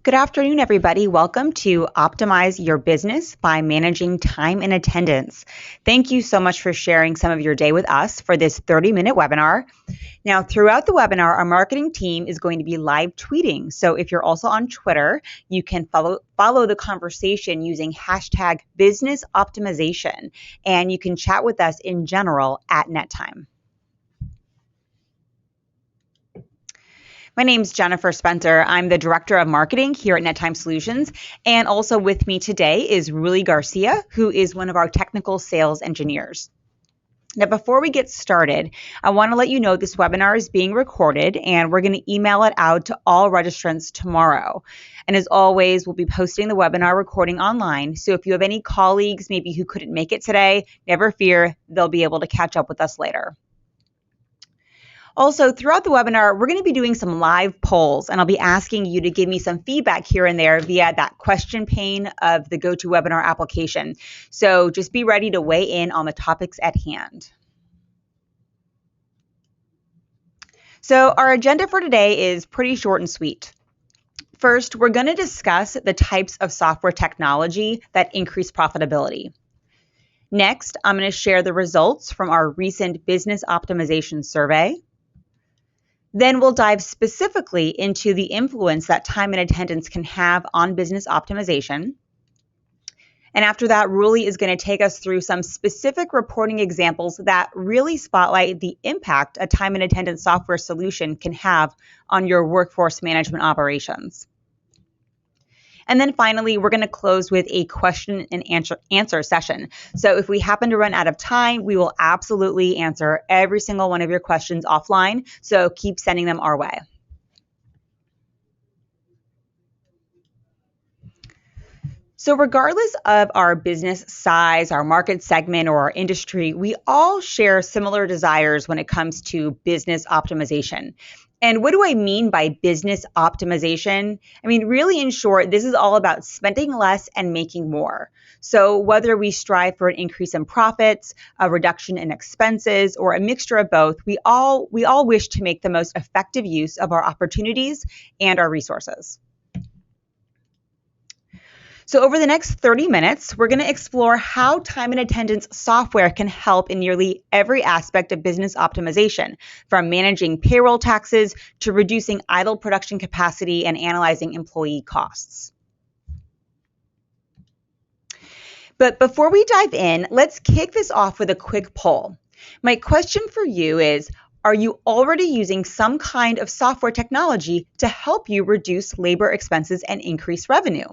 Good afternoon, everybody. Welcome to Optimize Your Business by Managing Time and Attendance. Thank you so much for sharing some of your day with us for this 30-minute webinar. Now, throughout the webinar, our marketing team is going to be live tweeting. So if you're also on Twitter, you can follow the conversation using hashtag business optimization, and you can chat with us in general at NetTime. My name's Jennifer Spencer. I'm the Director of Marketing here at NetTime Solutions. And also with me today is Ruli Garcia, who is one of our technical sales engineers. Now, before we get started, I want to let you know this webinar is being recorded and we're going to email it out to all registrants tomorrow. And as always, we'll be posting the webinar recording online. So if you have any colleagues maybe who couldn't make it today, never fear, they'll be able to catch up with us later. Also, throughout the webinar, we're going to be doing some live polls, and I'll be asking you to give me some feedback here and there via that question pane of the GoToWebinar application. So just be ready to weigh in on the topics at hand. So our agenda for today is pretty short and sweet. First, we're going to discuss the types of software technology that increase profitability. Next, I'm going to share the results from our recent business optimization survey. Then we'll dive specifically into the influence that time and attendance can have on business optimization. And after that, Ruli is going to take us through some specific reporting examples that really spotlight the impact a time and attendance software solution can have on your workforce management operations. And then finally, we're going to close with a question and answer session. So if we happen to run out of time, we will absolutely answer every single one of your questions offline. So keep sending them our way. So regardless of our business size, our market segment, or our industry, we all share similar desires when it comes to business optimization. And what do I mean by business optimization? I mean, really in short, this is all about spending less and making more. So whether we strive for an increase in profits, a reduction in expenses, or a mixture of both, we all wish to make the most effective use of our opportunities and our resources. So over the next 30 minutes, we're going to explore how time and attendance software can help in nearly every aspect of business optimization, from managing payroll taxes to reducing idle production capacity and analyzing employee costs. But before we dive in, let's kick this off with a quick poll. My question for you is, are you already using some kind of software technology to help you reduce labor expenses and increase revenue?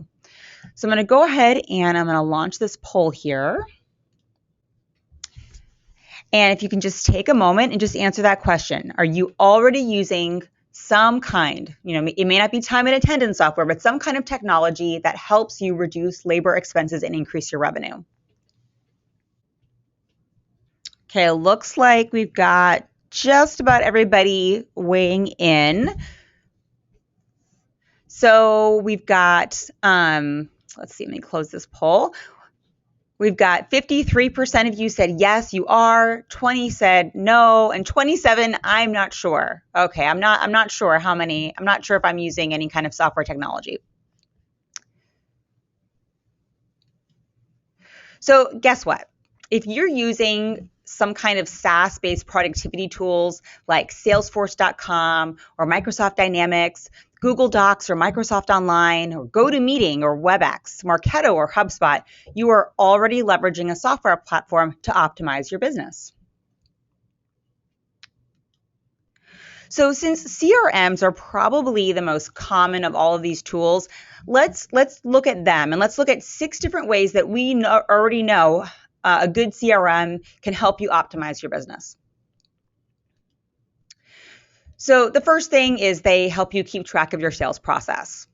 So I'm going to go ahead and I'm going to launch this poll here. And if you can just take a moment and just answer that question. Are you already using some kind, it may not be time and attendance software, but some kind of technology that helps you reduce labor expenses and increase your revenue? Okay, it looks like we've got just about everybody weighing in. So we've got, let's see, let me close this poll. We've got 53% of you said yes, you are. 20 said no, and 27, I'm not sure. Okay, I'm not sure how many. I'm not sure if I'm using any kind of software technology. So guess what? If you're using some kind of SaaS-based productivity tools like Salesforce.com or Microsoft Dynamics, Google Docs or Microsoft Online or GoToMeeting or WebEx, Marketo or HubSpot, you are already leveraging a software platform to optimize your business. So since CRMs are probably the most common of all of these tools, let's look at them and let's look at 6 different ways that we already know a good CRM can help you optimize your business. So the first thing is they help you keep track of your sales process.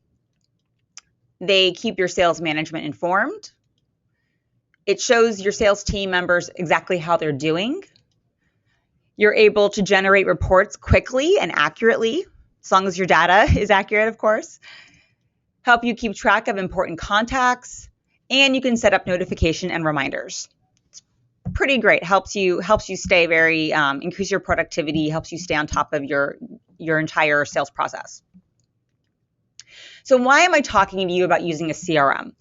They keep your sales management informed. It shows your sales team members exactly how they're doing. You're able to generate reports quickly and accurately, as long as your data is accurate, of course. Help you keep track of important contacts, and you can set up notification and reminders. It's pretty great. Helps you stay very increase your productivity. Helps you stay on top of your entire sales process. So why am I talking to you about using a CRM?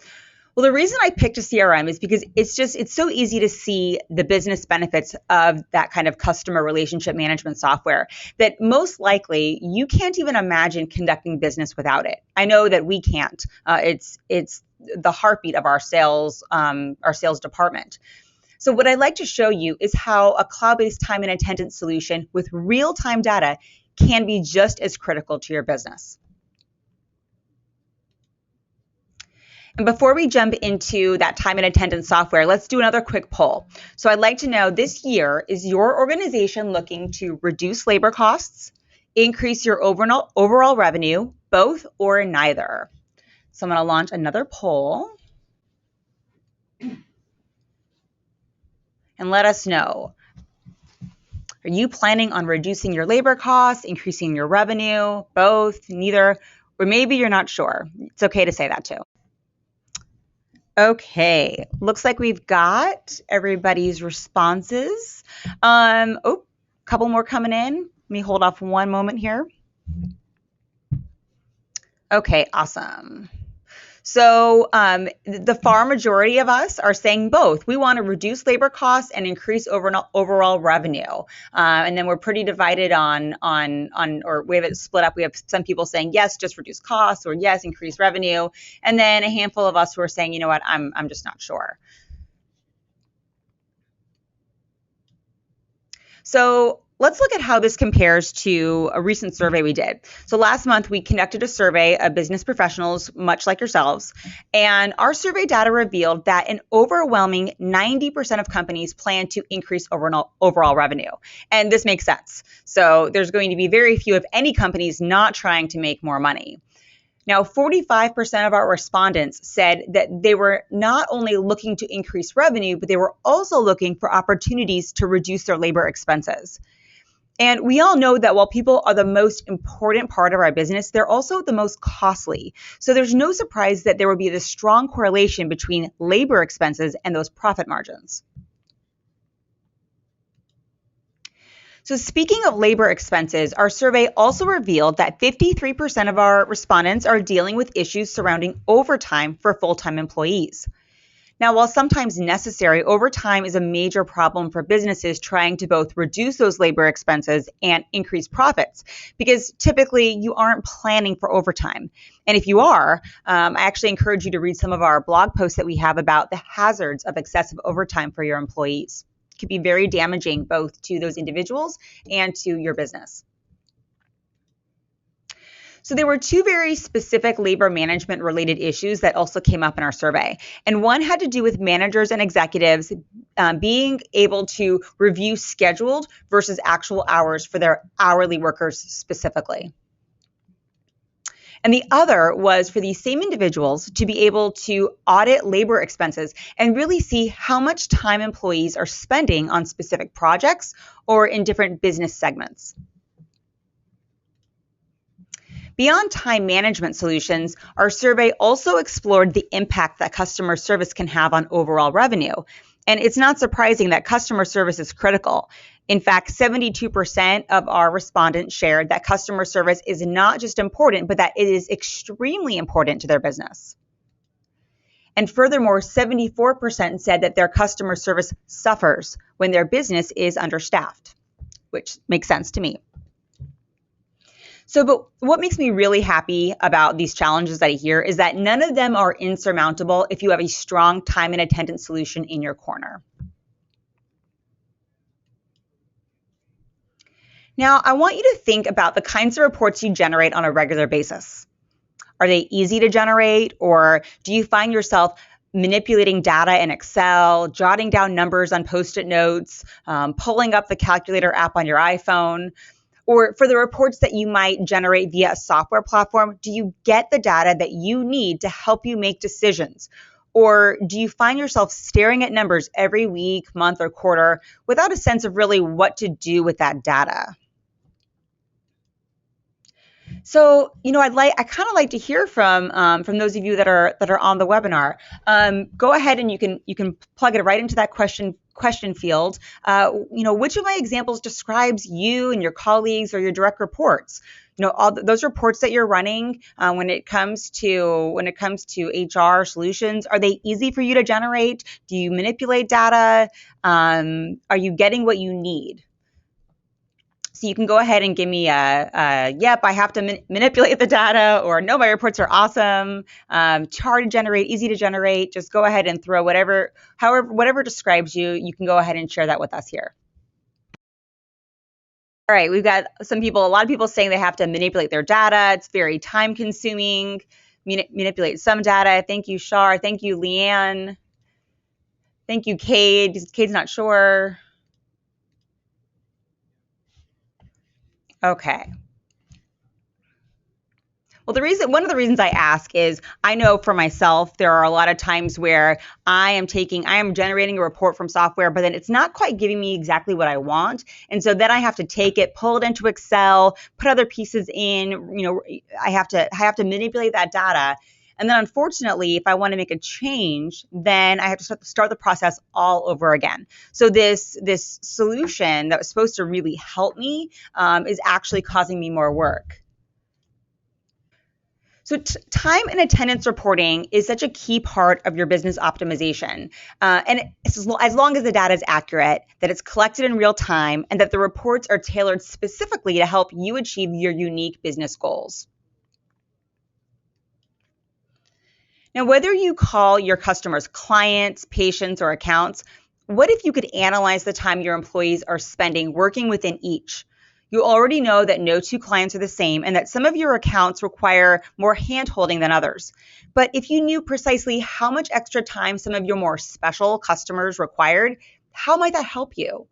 Well, the reason I picked a CRM is because it's so easy to see the business benefits of that kind of customer relationship management software that most likely you can't even imagine conducting business without it. I know that we can't. It's the heartbeat of our sales department. So what I'd like to show you is how a cloud-based time and attendance solution with real-time data can be just as critical to your business. And before we jump into that time and attendance software, let's do another quick poll. So I'd like to know, this year, is your organization looking to reduce labor costs, increase your overall revenue, both or neither? So I'm going to launch another poll. And let us know. Are you planning on reducing your labor costs, increasing your revenue, both, neither, or maybe you're not sure? It's okay to say that too. Okay, looks like we've got everybody's responses. Couple more coming in. Let me hold off one moment here. Okay, awesome. So the far majority of us are saying both. We want to reduce labor costs and increase overall revenue. And then we're pretty divided or we have it split up. We have some people saying yes, just reduce costs, or yes, increase revenue. And then a handful of us who are saying, you know what, I'm just not sure. So let's look at how this compares to a recent survey we did. So last month, we conducted a survey of business professionals, much like yourselves, and our survey data revealed that an overwhelming 90% of companies plan to increase overall revenue. And this makes sense. So there's going to be very few, if any, companies not trying to make more money. Now, 45% of our respondents said that they were not only looking to increase revenue, but they were also looking for opportunities to reduce their labor expenses. And we all know that while people are the most important part of our business, they're also the most costly. So there's no surprise that there would be this strong correlation between labor expenses and those profit margins. So speaking of labor expenses, our survey also revealed that 53% of our respondents are dealing with issues surrounding overtime for full-time employees. Now, while sometimes necessary, overtime is a major problem for businesses trying to both reduce those labor expenses and increase profits, because typically you aren't planning for overtime. And if you are, I actually encourage you to read some of our blog posts that we have about the hazards of excessive overtime for your employees. It can be very damaging both to those individuals and to your business. So there were two very specific labor management related issues that also came up in our survey. And one had to do with managers and executives being able to review scheduled versus actual hours for their hourly workers specifically. And the other was for these same individuals to be able to audit labor expenses and really see how much time employees are spending on specific projects or in different business segments. Beyond time management solutions, our survey also explored the impact that customer service can have on overall revenue. And it's not surprising that customer service is critical. In fact, 72% of our respondents shared that customer service is not just important, but that it is extremely important to their business. And furthermore, 74% said that their customer service suffers when their business is understaffed, which makes sense to me. But what makes me really happy about these challenges that I hear is that none of them are insurmountable if you have a strong time and attendance solution in your corner. Now, I want you to think about the kinds of reports you generate on a regular basis. Are they easy to generate, or do you find yourself manipulating data in Excel, jotting down numbers on Post-it notes, pulling up the calculator app on your iPhone? Or for the reports that you might generate via a software platform, do you get the data that you need to help you make decisions? Or do you find yourself staring at numbers every week, month, or quarter without a sense of really what to do with that data? So, I kind of like to hear from those of you that are on the webinar. Go ahead and you can plug it right into that question field. Which of my examples describes you and your colleagues or your direct reports? Those reports that you're running when it comes to HR solutions, are they easy for you to generate? Do you manipulate data? Are you getting what you need? So you can go ahead and give me yep, I have to manipulate the data, or no, my reports are awesome, hard to generate, easy to generate. Just go ahead and throw whatever describes you. You can go ahead and share that with us here. All right, we've got a lot of people saying they have to manipulate their data. It's very time consuming. Manipulate some data. Thank you, Shar. Thank you, Leanne. Thank you, Cade. Cade's not sure. Okay. Well, one of the reasons I ask is I know for myself, there are a lot of times where I am generating a report from software, but then it's not quite giving me exactly what I want. And so then I have to take it, pull it into Excel, put other pieces in, I have to manipulate that data. And then unfortunately, if I want to make a change, then I have to start the process all over again. So this solution that was supposed to really help me is actually causing me more work. So time and attendance reporting is such a key part of your business optimization. And as long as the data is accurate, that it's collected in real time, and that the reports are tailored specifically to help you achieve your unique business goals. Now, whether you call your customers clients, patients, or accounts, what if you could analyze the time your employees are spending working within each? You already know that no two clients are the same and that some of your accounts require more hand-holding than others. But if you knew precisely how much extra time some of your more special customers required, how might that help you?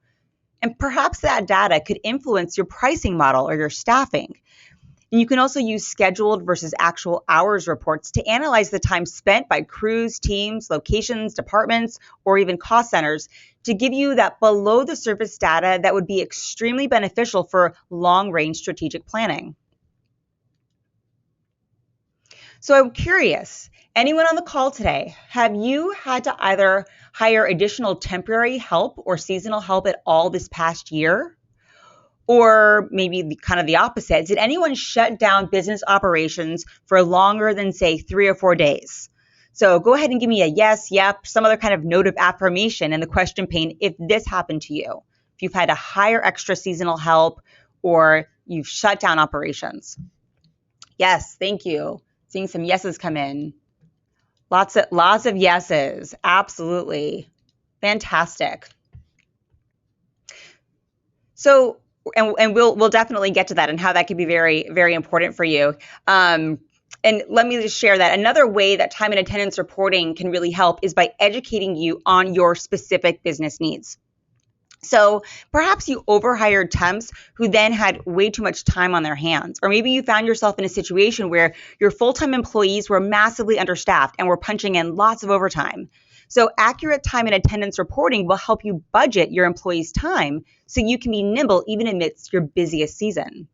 And perhaps that data could influence your pricing model or your staffing. And you can also use scheduled versus actual hours reports to analyze the time spent by crews, teams, locations, departments, or even cost centers to give you that below the surface data that would be extremely beneficial for long-range strategic planning. So I'm curious, anyone on the call today, have you had to either hire additional temporary help or seasonal help at all this past year? Or maybe kind of the opposite. Did anyone shut down business operations for longer than, say, 3 or 4 days? So go ahead and give me a yes, yep, some other kind of note of affirmation in the question pane if this happened to you. If you've had to hire extra seasonal help or you've shut down operations. Yes, thank you. Seeing some yeses come in. Lots of yeses. Absolutely. Fantastic. So, and we'll definitely get to that and how that could be very, very important for you. And let me just share that another way that time and attendance reporting can really help is by educating you on your specific business needs. So perhaps you overhired temps who then had way too much time on their hands, or maybe you found yourself in a situation where your full-time employees were massively understaffed and were punching in lots of overtime. So accurate time and attendance reporting will help you budget your employees' time so you can be nimble even amidst your busiest season.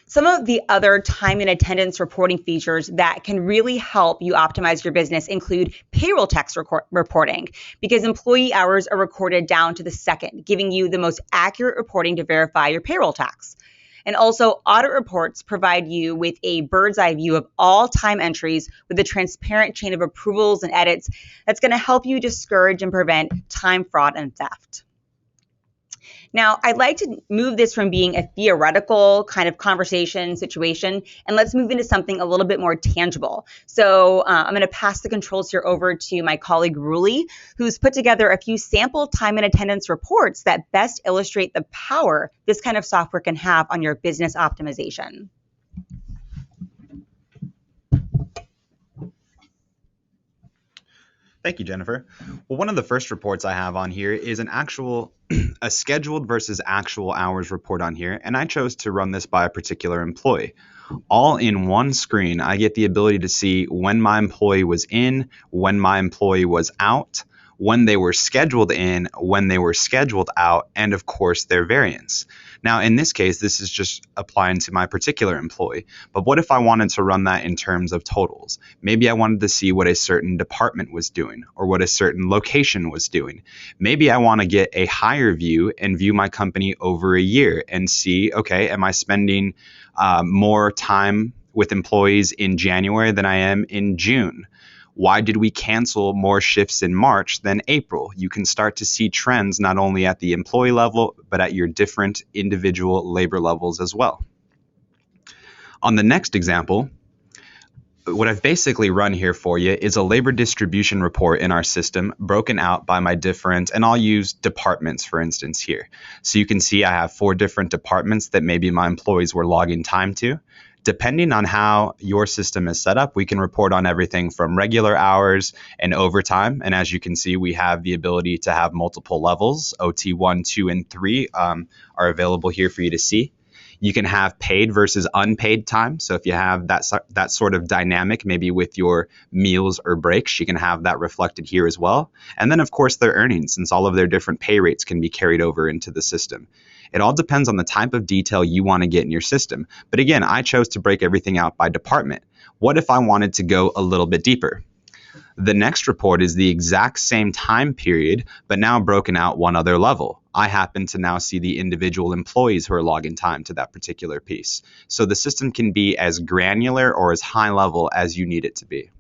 Some of the other time and attendance reporting features that can really help you optimize your business include payroll tax reporting, because employee hours are recorded down to the second, giving you the most accurate reporting to verify your payroll tax. And also, audit reports provide you with a bird's eye view of all time entries with a transparent chain of approvals and edits that's going to help you discourage and prevent time fraud and theft. Now, I'd like to move this from being a theoretical kind of conversation situation, and let's move into something a little bit more tangible. So I'm going to pass the controls here over to my colleague, Ruli, who's put together a few sample time and attendance reports that best illustrate the power this kind of software can have on your business optimization. Thank you, Jennifer. Well, one of the first reports I have on here is a scheduled versus actual hours report on here, and I chose to run this by a particular employee. All in one screen, I get the ability to see when my employee was in, when my employee was out, when they were scheduled in, when they were scheduled out, and of course their variance. Now, in this case, this is just applying to my particular employee. But what if I wanted to run that in terms of totals? Maybe I wanted to see what a certain department was doing or what a certain location was doing. Maybe I want to get a higher view and view my company over a year and see, okay, am I spending more time with employees in January than I am in June? Why did we cancel more shifts in March than April? You can start to see trends not only at the employee level, but at your different individual labor levels as well. On the next example, what I've basically run here for you is a labor distribution report in our system broken out by my different, and I'll use departments for instance here. So you can see I have 4 different departments that maybe my employees were logging time to. Depending on how your system is set up, we can report on everything from regular hours and overtime. And as you can see, we have the ability to have multiple levels. OT 1, 2, and 3 are available here for you to see. You can have paid versus unpaid time. So if you have that sort of dynamic, maybe with your meals or breaks, you can have that reflected here as well. And then, of course, their earnings, since all of their different pay rates can be carried over into the system. It all depends on the type of detail you want to get in your system. But again, I chose to break everything out by department. What if I wanted to go a little bit deeper? The next report is the exact same time period, but now broken out one other level. I happen to now see the individual employees who are logging time to that particular piece. So the system can be as granular or as high level as you need it to be.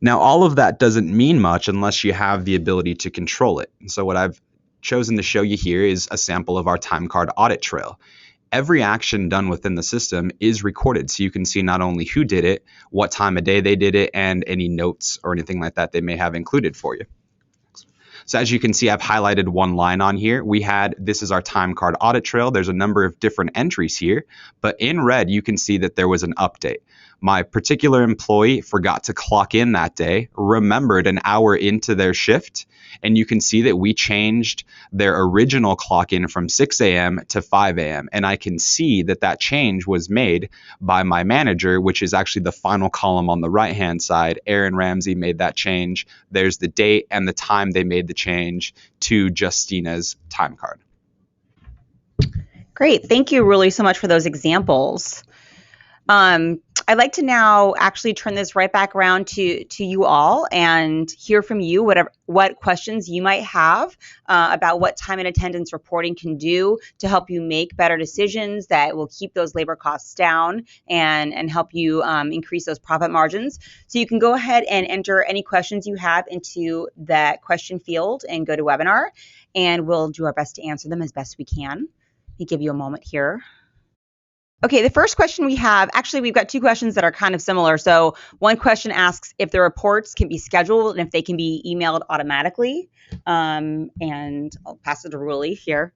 Now, all of that doesn't mean much unless you have the ability to control it. So what I've chosen to show you here is a sample of our time card audit trail. Every action done within the system is recorded, so you can see not only who did it, what time of day they did it, and any notes or anything like that they may have included for you. So as you can see, I've highlighted one line on here. This is our time card audit trail. There's a number of different entries here, but in red, you can see that there was an update. My particular employee forgot to clock in that day, remembered an hour into their shift, and you can see that we changed their original clock in from 6 a.m. to 5 a.m. And I can see that that change was made by my manager, which is actually the final column on the right-hand side. Aaron Ramsey made that change. There's the date and the time they made the change to Justina's time card. Great. Thank you really so much for those examples. I'd like to now actually turn this right back around to you all and hear from you what questions you might have about what time and attendance reporting can do to help you make better decisions that will keep those labor costs down and help you increase those profit margins. So you can go ahead and enter any questions you have into that question field and go to webinar, and we'll do our best to answer them as best we can. Let me give you a moment here. Okay, the first question we have, actually, we've got 2 questions that are kind of similar. So one question asks if the reports can be scheduled and if they can be emailed automatically. And I'll pass it to Ruli here.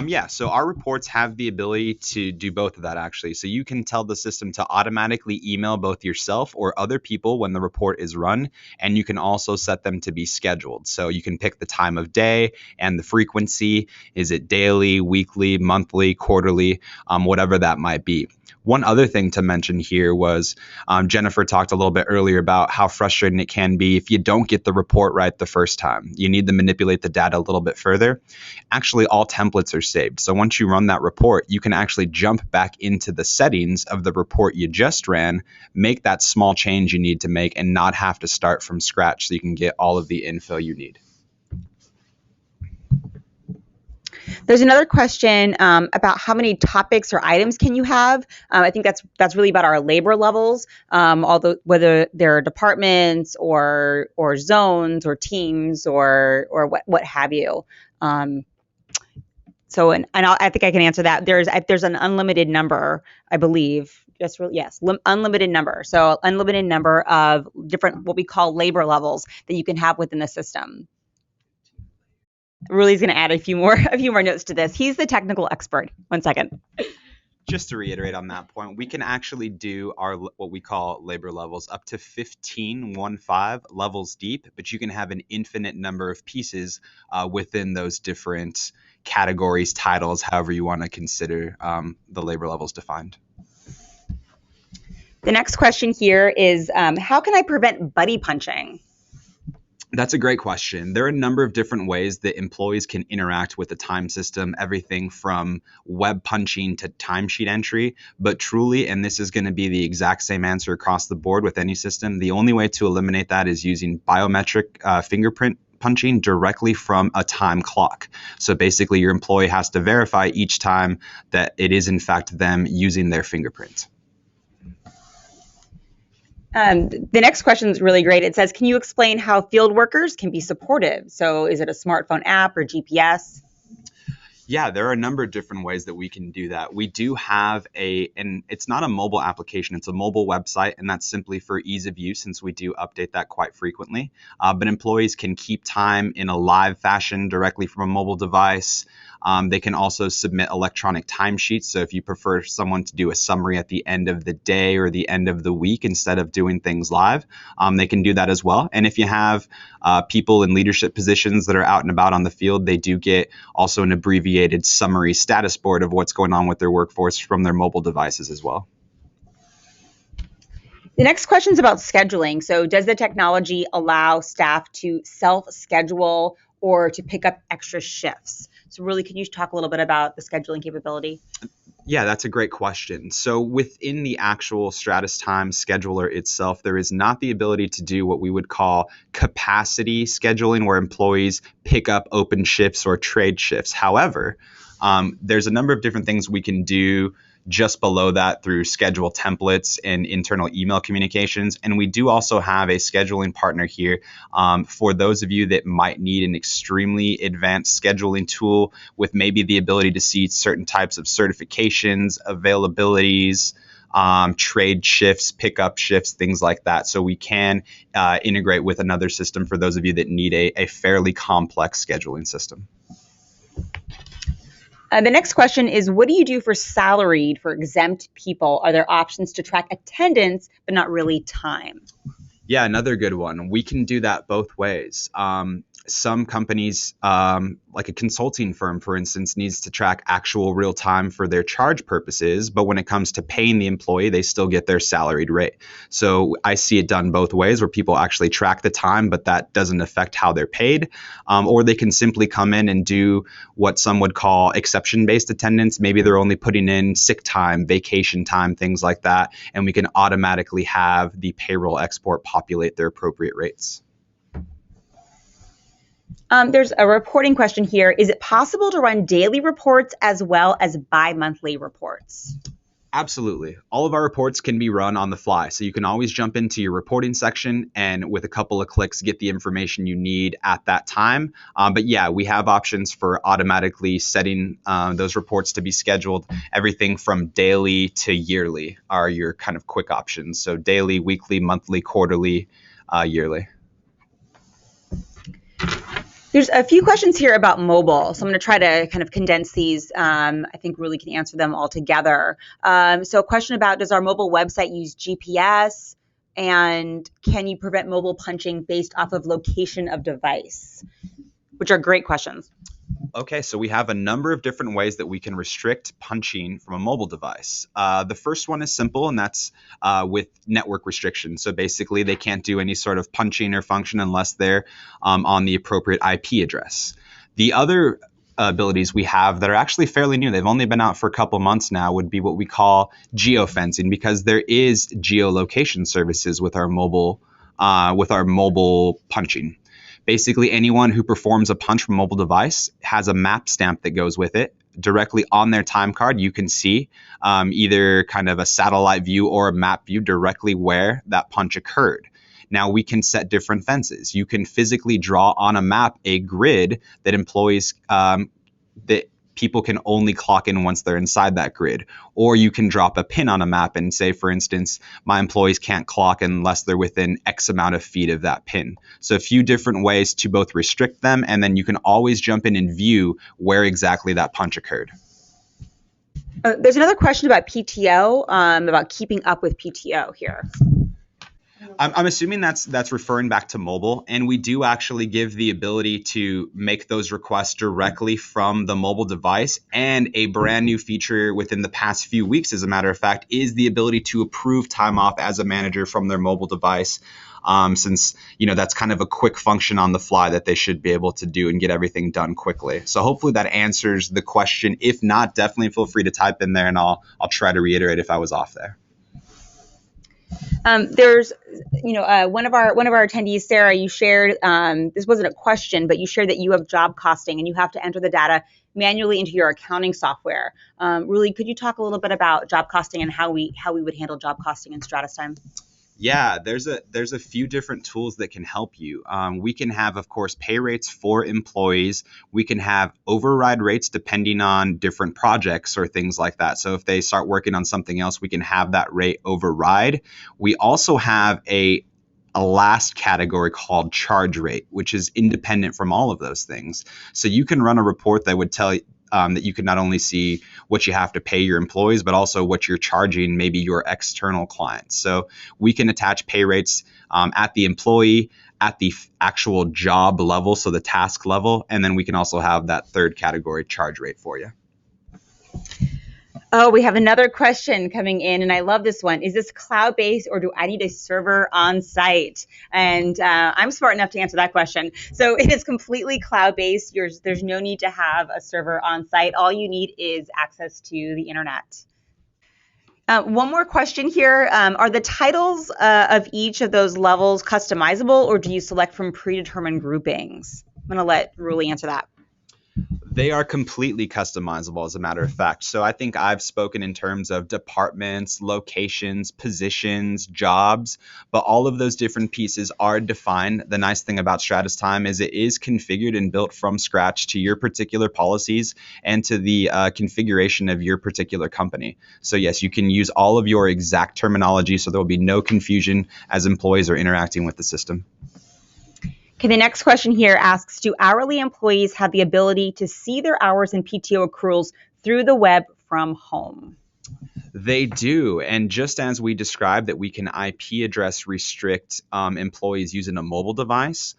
Yeah, so our reports have the ability to do both of that, actually. So you can tell the system to automatically email both yourself or other people when the report is run, and you can also set them to be scheduled. So you can pick the time of day and the frequency. Is it daily, weekly, monthly, quarterly, whatever that might be. One other thing to mention here was Jennifer talked a little bit earlier about how frustrating it can be if you don't get the report right the first time. You need to manipulate the data a little bit further. Actually, all templates are saved. So once you run that report, you can actually jump back into the settings of the report you just ran, make that small change you need to make, and not have to start from scratch so you can get all of the info you need. There's another question about how many topics or items can you have. I think that's really about our labor levels, although whether they're departments or zones or teams or what have you. So I think I can answer that. There's an unlimited number, I believe. Unlimited number. So unlimited number of different what we call labor levels that you can have within the system. Ruli's going to add a few more notes to this. He's the technical expert. 1 second. Just to reiterate on that point, we can actually do our what we call labor levels up to 15 levels deep, but you can have an infinite number of pieces within those different categories, titles, however you want to consider the labor levels defined. The next question here is, how can I prevent buddy punching? That's a great question. There are a number of different ways that employees can interact with the time system, everything from web punching to timesheet entry. But truly, and this is going to be the exact same answer across the board with any system, the only way to eliminate that is using biometric fingerprint punching directly from a time clock. So basically, your employee has to verify each time that it is in fact them using their fingerprint. The next question is really great. It says, can you explain how field workers can be supportive? So is it a smartphone app or GPS? Yeah, there are a number of different ways that we can do that. We do have and it's not a mobile application, it's a mobile website, and that's simply for ease of use since we do update that quite frequently. But employees can keep time in a live fashion directly from a mobile device. They can also submit electronic timesheets. So if you prefer someone to do a summary at the end of the day or the end of the week instead of doing things live, they can do that as well. And if you have people in leadership positions that are out and about on the field, they do get also an abbreviated summary status board of what's going on with their workforce from their mobile devices as well. The next question is about scheduling. So does the technology allow staff to self-schedule or to pick up extra shifts? So really, can you talk a little bit about the scheduling capability? Yeah, that's a great question. So within the actual Stratus Time scheduler itself, there is not the ability to do what we would call capacity scheduling, where employees pick up open shifts or trade shifts. However, there's a number of different things we can do just below that through schedule templates and internal email communications. And we do also have a scheduling partner here for those of you that might need an extremely advanced scheduling tool with maybe the ability to see certain types of certifications, availabilities, trade shifts, pickup shifts, things like that. So we can integrate with another system for those of you that need a fairly complex scheduling system. The next question is, what do you do for salaried, for exempt people? Are there options to track attendance, but not really time? Yeah, another good one. We can do that both ways. Some companies, like a consulting firm, for instance, needs to track actual real time for their charge purposes. But when it comes to paying the employee, they still get their salaried rate. So I see it done both ways, where people actually track the time, but that doesn't affect how they're paid. Or they can simply come in and do what some would call exception-based attendance. Maybe they're only putting in sick time, vacation time, things like that. And we can automatically have the payroll export populate their appropriate rates. There's a reporting question here. Is it possible to run daily reports as well as bi-monthly reports? Absolutely. All of our reports can be run on the fly. So you can always jump into your reporting section and with a couple of clicks, get the information you need at that time. But yeah, we have options for automatically setting those reports to be scheduled. Everything from daily to yearly are your kind of quick options. So daily, weekly, monthly, quarterly, yearly. There's a few questions here about mobile, so I'm going to try to kind of condense these. I think really can answer them all together. So a question about, does our mobile website use GPS? And can you prevent mobile punching based off of location of device? Which are great questions. Okay, so we have a number of different ways that we can restrict punching from a mobile device. The first one is simple, and that's with network restrictions. So basically, they can't do any sort of punching or function unless they're on the appropriate IP address. The other abilities we have that are actually fairly new, they've only been out for a couple months now, would be what we call geofencing, because there is geolocation services with our mobile punching. Basically, anyone who performs a punch from a mobile device has a map stamp that goes with it. Directly on their time card, you can see either kind of a satellite view or a map view directly where that punch occurred. Now, we can set different fences. You can physically draw on a map a grid that employees, that people can only clock in once they're inside that grid. Or you can drop a pin on a map and say, for instance, my employees can't clock unless they're within X amount of feet of that pin. So a few different ways to both restrict them, and then you can always jump in and view where exactly that punch occurred. There's another question about PTO, about keeping up with PTO here. I'm assuming that's referring back to mobile, and we do actually give the ability to make those requests directly from the mobile device. And a brand new feature within the past few weeks, as a matter of fact, is the ability to approve time off as a manager from their mobile device. Since that's kind of a quick function on the fly that they should be able to do and get everything done quickly. So hopefully that answers the question. If not, definitely feel free to type in there, and I'll try to reiterate if I was off there. There's, one of our attendees, Sarah, you shared, this wasn't a question, but you shared that you have job costing and you have to enter the data manually into your accounting software. Really, could you talk a little bit about job costing and how we would handle job costing in Stratus Time? Yeah, there's a few different tools that can help you. We can have, of course, pay rates for employees. We can have override rates depending on different projects or things like that. So if they start working on something else, we can have that rate override. We also have a last category called charge rate, which is independent from all of those things. So you can run a report that would tell you that you could not only see what you have to pay your employees, but also what you're charging maybe your external clients. So we can attach pay rates at the employee, at the actual job level, so the task level, and then we can also have that third category charge rate for you. Oh, we have another question coming in, and I love this one. Is this cloud-based, or do I need a server on site? And I'm smart enough to answer that question. So it is completely cloud-based. There's no need to have a server on site. All you need is access to the internet. One more question here. Are the titles of each of those levels customizable, or do you select from predetermined groupings? I'm going to let Ruli answer that. They are completely customizable, as a matter of fact. So I think I've spoken in terms of departments, locations, positions, jobs, but all of those different pieces are defined. The nice thing about Stratus Time is it is configured and built from scratch to your particular policies and to the configuration of your particular company. So yes, you can use all of your exact terminology, so there will be no confusion as employees are interacting with the system. Okay, the next question here asks, do hourly employees have the ability to see their hours and PTO accruals through the web from home? They do. And just as we described that we can IP address restrict employees using a mobile device,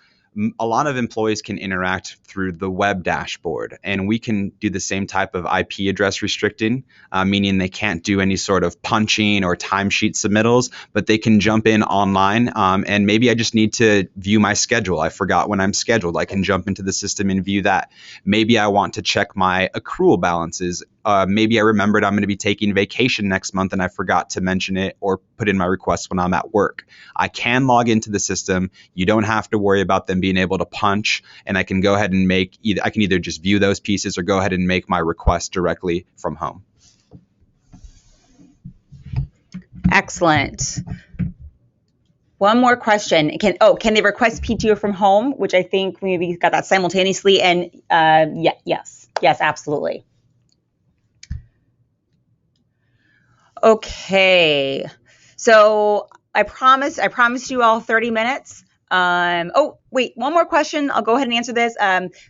a lot of employees can interact through the web dashboard, and we can do the same type of IP address restricting, meaning they can't do any sort of punching or timesheet submittals, but they can jump in online. And maybe I just need to view my schedule. I forgot when I'm scheduled. I can jump into the system and view that. Maybe I want to check my accrual balances. Maybe I remembered I'm going to be taking vacation next month and I forgot to mention it or put in my request when I'm at work. I can log into the system. You don't have to worry about them being able to punch, and I can go ahead and I can either just view those pieces or go ahead and make my request directly from home. Excellent. One more question. Can they request PTO from home? Which I think maybe got that simultaneously. And yes, absolutely. Okay, so I promised you all 30 minutes. Oh, wait, one more question. I'll go ahead and answer this.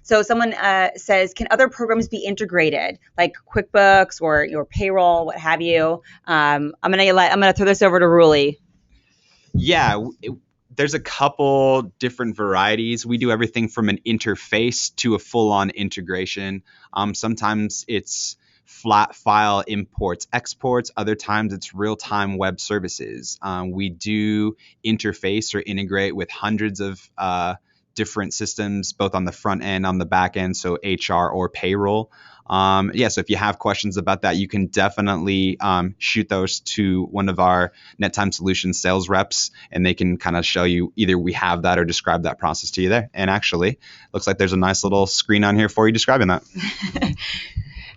So someone says, can other programs be integrated, like QuickBooks or your payroll, what have you? I'm gonna throw this over to Ruli. Yeah. There's a couple different varieties. We do everything from an interface to a full-on integration. Sometimes it's flat file imports, exports. Other times it's real-time web services. We do interface or integrate with hundreds of different systems, both on the front end, on the back end, so HR or payroll. So if you have questions about that, you can definitely shoot those to one of our NetTime Solutions sales reps, and they can kind of show you either we have that or describe that process to you there. And actually, looks like there's a nice little screen on here for you describing that.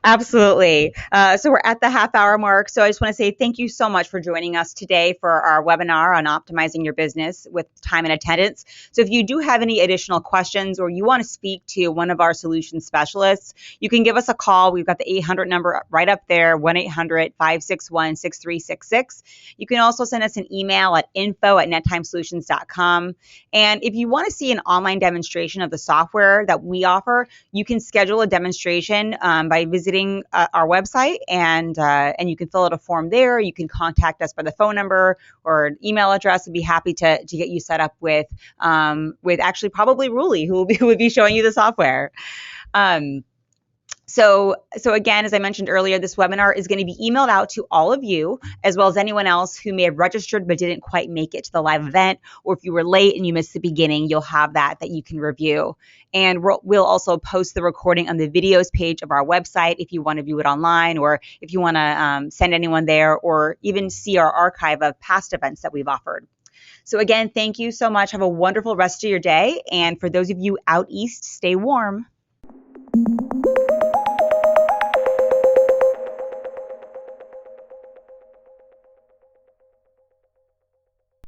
Absolutely. So we're at the half-hour mark. So I just want to say thank you so much for joining us today for our webinar on optimizing your business with time and attendance. So if you do have any additional questions or you want to speak to one of our solution specialists, you can give us a call. We've got the 800 number right up there, 1-800-561-6366. You can also send us an email at info@nettimesolutions.com. And if you want to see an online demonstration of the software that we offer, you can schedule a demonstration by visiting visiting our website, and you can fill out a form there. You can contact us by the phone number or email address. We'd be happy to get you set up with actually probably Ruli, who would be showing you the software. So again, as I mentioned earlier, this webinar is going to be emailed out to all of you, as well as anyone else who may have registered but didn't quite make it to the live event, or if you were late and you missed the beginning, you'll have that you can review. And we'll also post the recording on the videos page of our website if you want to view it online, or if you want to send anyone there, or even see our archive of past events that we've offered. So again, thank you so much. Have a wonderful rest of your day. And for those of you out east, stay warm.